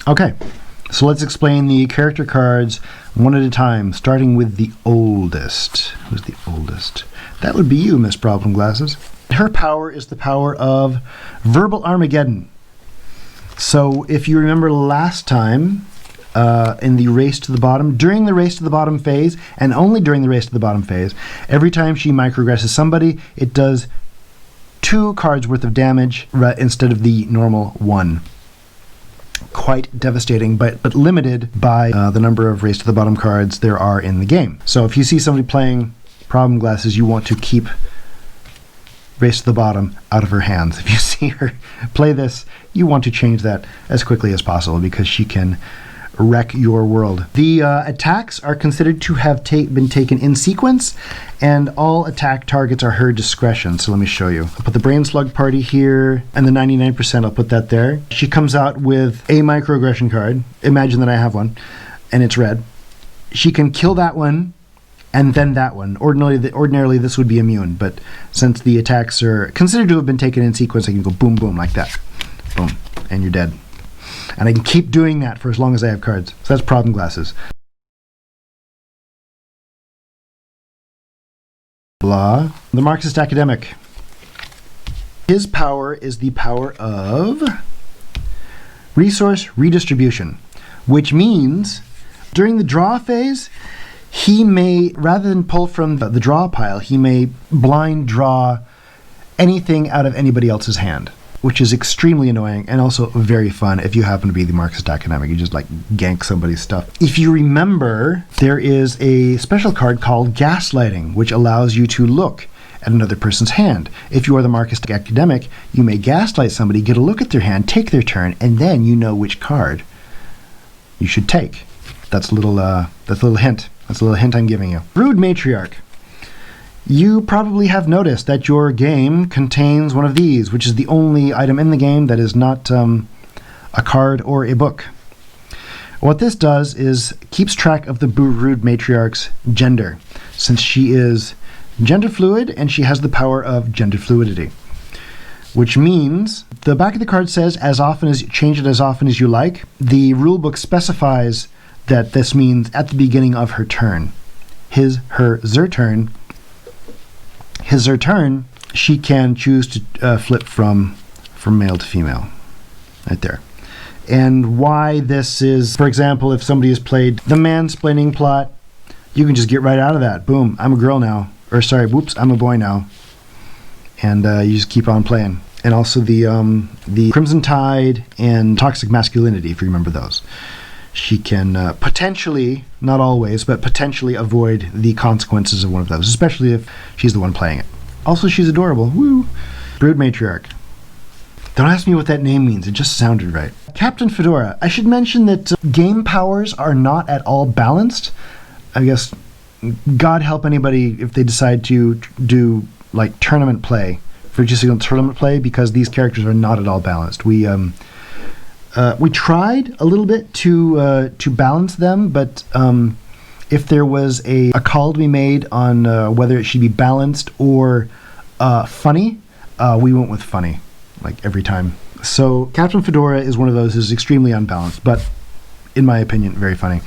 Okay, so let's explain the character cards one at a time, starting with the oldest. Who's the oldest? That would be you, Miss Problem Glasses. Her power is the power of Verbal Armageddon. So if you remember last time, in the race to the bottom, during the race to the bottom phase, and only during the race to the bottom phase, every time she microaggresses somebody, it does 2 cards worth of damage instead of the normal 1. Quite devastating, but limited by the number of race to the bottom cards there are in the game. So if you see somebody playing Problem Glasses, you want to keep race to the bottom out of her hands. If you see her play this, you want to change that as quickly as possible because she can wreck your world. The attacks are considered to have been taken in sequence, and all attack targets are her discretion. So let me show you. I'll put the Brain Slug Party here, and the 99%, I'll put that there. She comes out with a microaggression card. Imagine that I have one, and it's red. She can kill that one, and then that one. Ordinarily this would be immune, but since the attacks are considered to have been taken in sequence, I can go boom, boom, like that. Boom, and you're dead. And I can keep doing that for as long as I have cards. So that's Problem Glasses. Blah. The Marxist academic. His power is the power of resource redistribution, which means during the draw phase, he may, rather than pull from the draw pile, he may blind draw anything out of anybody else's hand, which is extremely annoying and also very fun if you happen to be the Marxist academic. You just like gank somebody's stuff. If you remember, there is a special card called Gaslighting, which allows you to look at another person's hand. If you are the Marxist academic, you may gaslight somebody, get a look at their hand, take their turn, and then you know which card you should take. That's a little hint. That's a little hint I'm giving you. Rude Matriarch. You probably have noticed that your game contains one of these, which is the only item in the game that is not a card or a book. What this does is keeps track of the Rude Matriarch's gender, since she is gender fluid and she has the power of gender fluidity. Which means the back of the card says change it as often as you like. The rulebook specifies that this means at the beginning of her turn. Her turn, she can choose to flip from male to female, right there. And why this is, for example, if somebody has played the mansplaining plot, you can just get right out of that. Boom, I'm a girl now. Or sorry, whoops, I'm a boy now. And you just keep on playing. And also the Crimson Tide and Toxic Masculinity, if you remember those. She can potentially, not always, but potentially avoid the consequences of one of those, especially if she's the one playing it. Also, she's adorable. Woo! Brood Matriarch. Don't ask me what that name means. It just sounded right. Captain Fedora. I should mention that game powers are not at all balanced. I guess God help anybody if they decide to do like tournament play, virtue signal tournament play, because these characters are not at all balanced. We tried a little bit to balance them, but if there was a call to be made on whether it should be balanced or funny, we went with funny, like every time. So Captain Fedora is one of those who's extremely unbalanced, but in my opinion, very funny.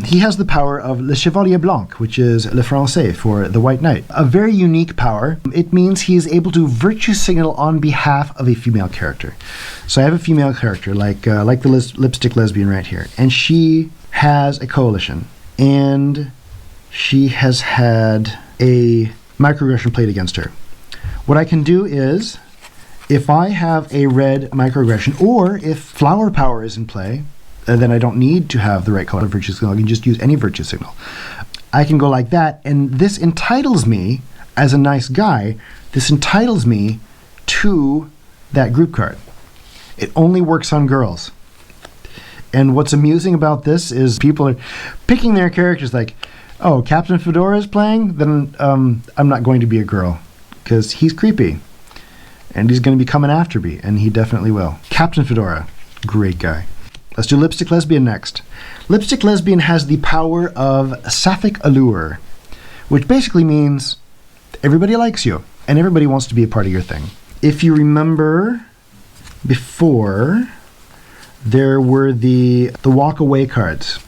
He has the power of Le Chevalier Blanc, which is Le Français for the White Knight. A very unique power. It means he is able to virtue signal on behalf of a female character. So I have a female character, like the lipstick lesbian right here, and she has a coalition, and she has had a microaggression played against her. What I can do is, if I have a red microaggression, or if flower power is in play, then I don't need to have the right color virtue signal. I can just use any virtue signal. I can go like that, and this entitles me, as a nice guy, this entitles me to that group card. It only works on girls. And what's amusing about this is people are picking their characters like, oh, Captain Fedora is playing? Then I'm not going to be a girl, because he's creepy. And he's going to be coming after me, and he definitely will. Captain Fedora, great guy. Let's do Lipstick Lesbian next. Lipstick Lesbian has the power of Sapphic Allure, which basically means everybody likes you, and everybody wants to be a part of your thing. If you remember before, there were the walk away cards.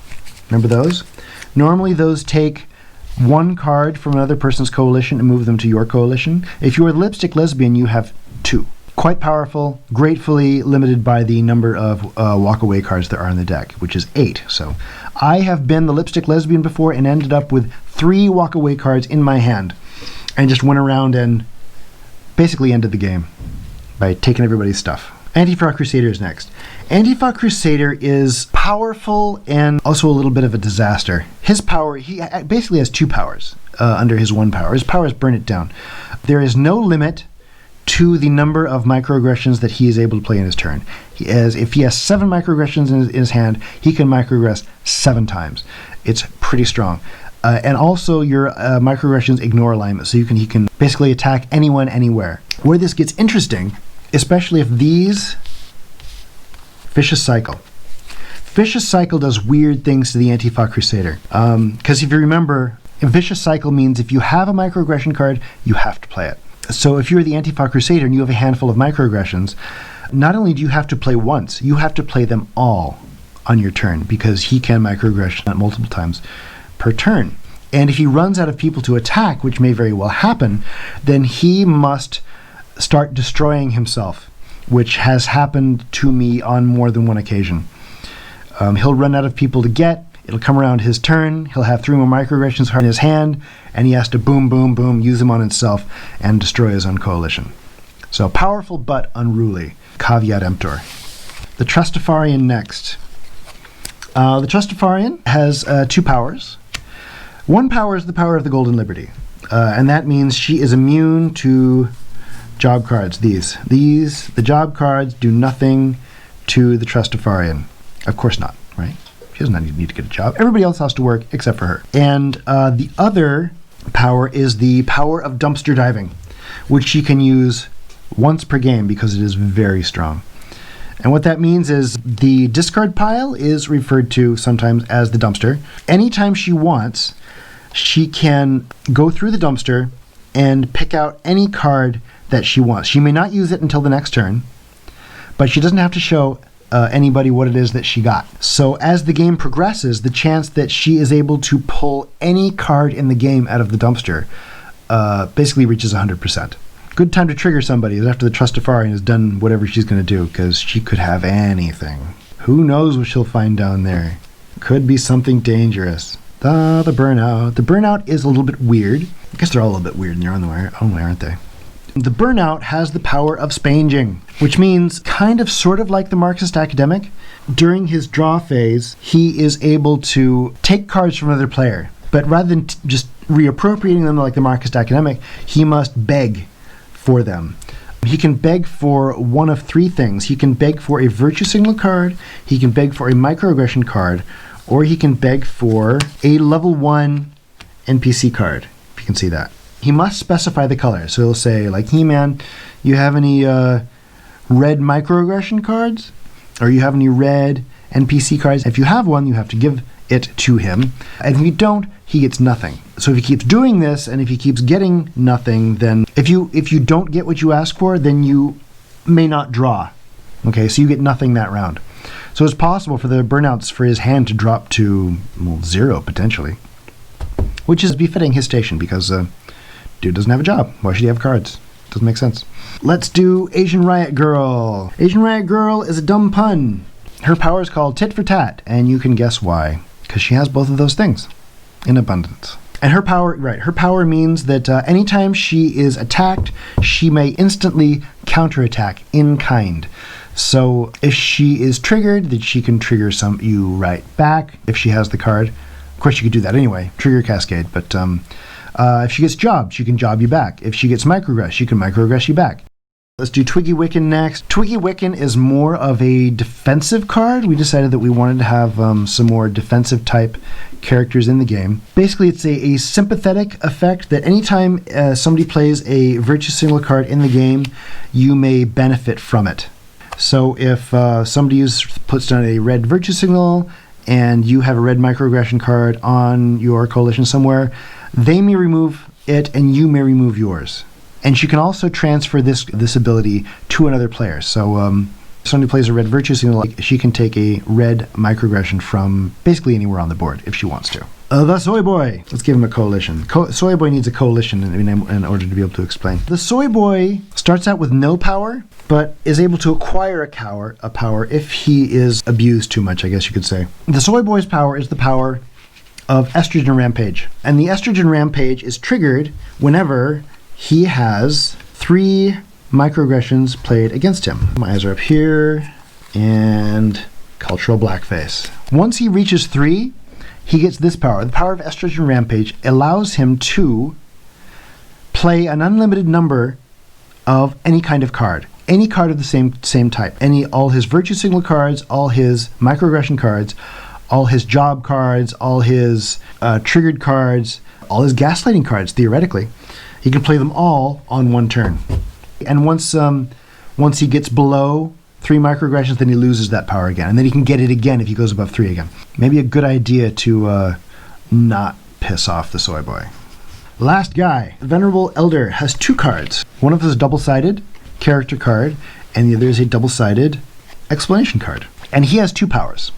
Remember those? Normally those take one card from another person's coalition and move them to your coalition. If you are the lipstick lesbian, you have 2. Quite powerful, gratefully limited by the number of walk-away cards there are in the deck, which is 8. So I have been the lipstick lesbian before and ended up with 3 walk-away cards in my hand and just went around and basically ended the game by taking everybody's stuff. ANTIFA Crusader is next. ANTIFA Crusader is powerful and also a little bit of a disaster. His power, he basically has 2 powers under his 1 power. His power is Burn It Down. There is no limit to the number of microaggressions that he is able to play in his turn. If he has 7 microaggressions in his hand, he can microaggress 7 times. It's pretty strong. And also your microaggressions ignore alignment, so he can basically attack anyone, anywhere. Where this gets interesting, especially if these... Vicious Cycle. Vicious Cycle does weird things to the ANTIFA Crusader. Because if you remember, a Vicious Cycle means if you have a microaggression card, you have to play it. So if you're the ANTIFA Crusader and you have a handful of microaggressions, not only do you have to play once, you have to play them all on your turn, because he can microaggression multiple times per turn. And if he runs out of people to attack, which may very well happen, then he must start destroying himself, which has happened to me on more than one occasion. He'll run out of people to get, it'll come around his turn, he'll have 3 more microaggressions in his hand, and he has to boom, boom, boom, use them on himself and destroy his own coalition. So powerful but unruly. Caveat emptor. The Trustafarian next. The Trustafarian has 2 powers. 1 power is the power of the Golden Liberty, and that means she is immune to job cards. The job cards do nothing to the Trustafarian. Of course not, right? She doesn't need to get a job. Everybody else has to work except for her. And the other power is the power of dumpster diving, which she can use once per game because it is very strong. And what that means is the discard pile is referred to sometimes as the dumpster. Anytime she wants, she can go through the dumpster and pick out any card that she wants. She may not use it until the next turn, but she doesn't have to show anybody what it is that she got. So as the game progresses, the chance that she is able to pull any card in the game out of the dumpster basically reaches 100%. Good time to trigger somebody is after the Trustafarian has done whatever she's going to do, because she could have anything. Who knows what she'll find down there? Could be something dangerous. The Burnout. The Burnout is a little bit weird. I guess they're all a little bit weird in their own way, aren't they? The Burnout has the power of spanging, which means kind of sort of like the Marxist academic. During his draw phase, he is able to take cards from another player, but rather than just reappropriating them like the Marxist academic, he must beg for them. He can beg for one of 3 things. He can beg for a virtue signal card, he can beg for a microaggression card, or he can beg for a level 1 NPC card, if you can see that. He must specify the color. So he'll say, like, He-Man, you have any red microaggression cards? Or you have any red NPC cards? If you have one, you have to give it to him. And if you don't, he gets nothing. So if he keeps doing this, and if he keeps getting nothing, then if you don't get what you ask for, then you may not draw. Okay, so you get nothing that round. So it's possible for the Burnouts for his hand to drop to 0, potentially. Which is befitting his station, because dude doesn't have a job. Why should he have cards? Doesn't make sense. Let's do Asian Riot Girl. Asian Riot Girl is a dumb pun. Her power is called Tit for Tat, and you can guess why. Because she has both of those things in abundance. And her power means that anytime she is attacked, she may instantly counterattack in kind. So if she is triggered, then she can trigger you right back if she has the card. Of course, you could do that anyway, trigger cascade, but if she gets jobbed, she can job you back. If she gets microaggressed, she can microaggress you back. Let's do Twiggy WICCAN next. Twiggy WICCAN is more of a defensive card. We decided that we wanted to have some more defensive type characters in the game. Basically, it's a sympathetic effect that anytime somebody plays a virtue signal card in the game, you may benefit from it. So if somebody puts down a red virtue signal and you have a red microaggression card on your coalition somewhere, they may remove it and you may remove yours. And she can also transfer this ability to another player. So If somebody plays a red virtue signal, she can take a red microaggression from basically anywhere on the board if she wants to. The Soy Boy. Let's give him a coalition. Soy Boy needs a coalition in order to be able to explain. The Soy Boy starts out with no power, but is able to acquire a power if he is abused too much, I guess you could say. The Soy Boy's power is the power of Estrogen Rampage. And the Estrogen Rampage is triggered whenever he has 3 microaggressions played against him. My eyes are up here, and cultural blackface. Once he reaches 3, he gets this power. The power of Estrogen Rampage allows him to play an unlimited number of any kind of card. Any card of the same type. All his virtue signal cards, all his microaggression cards, all his job cards, all his triggered cards, all his gaslighting cards, theoretically. He can play them all on one turn. And once he gets below 3 microaggressions, then he loses that power again. And then he can get it again if he goes above 3 again. Maybe a good idea to not piss off the Soy Boy. Last guy, Venerable Elder, has 2 cards. One of them is a double-sided character card, and the other is a double-sided explanation card. And he has 2 powers.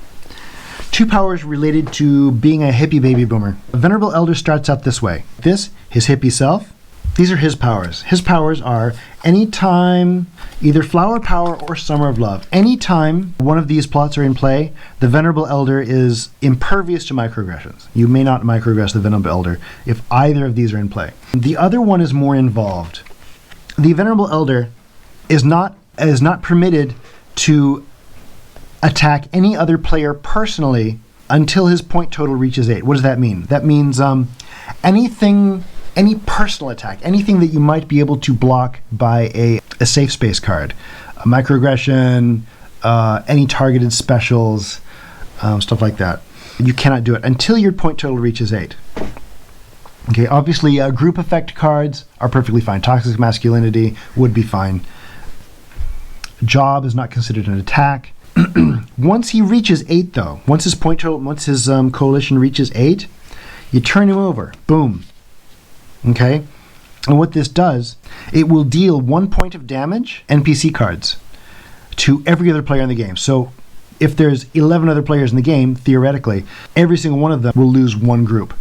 2 powers related to being a hippie baby boomer. Venerable Elder starts out this way. This, his hippie self. These are his powers. His powers are anytime, either Flower Power or Summer of Love. Anytime one of these plots are in play, the Venerable Elder is impervious to microaggressions. You may not microaggress the Venerable Elder if either of these are in play. The other one is more involved. The Venerable Elder is not permitted to attack any other player personally until his point total reaches 8. What does that mean? That means any personal attack, anything that you might be able to block by a safe space card, a microaggression, any targeted specials, stuff like that. You cannot do it until your point total reaches 8. Okay, obviously group effect cards are perfectly fine. Toxic masculinity would be fine. Job is not considered an attack. Once he reaches 8 though, once his coalition reaches 8, you turn him over. Boom. Okay? And what this does, it will deal 1 point of damage, NPC cards, to every other player in the game. So if there's 11 other players in the game, theoretically, every single one of them will lose 1 group.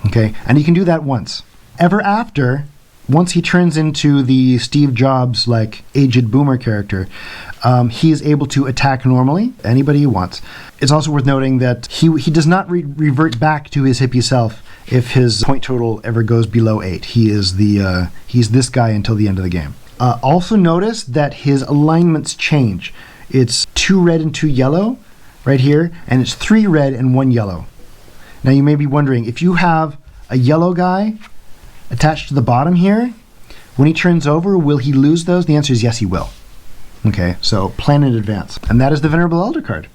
Okay? And he can do that once. Ever after, once he turns into the Steve Jobs, like, aged boomer character, he is able to attack normally, anybody he wants. It's also worth noting that he does not revert back to his hippie self if his point total ever goes below 8. He's this guy until the end of the game. Also notice that his alignments change. It's 2 red and 2 yellow right here, and it's 3 red and 1 yellow. Now you may be wondering, if you have a yellow guy attached to the bottom here, when he turns over, will he lose those? The answer is yes, he will. Okay, so plan in advance. And that is the Venerable Elder card.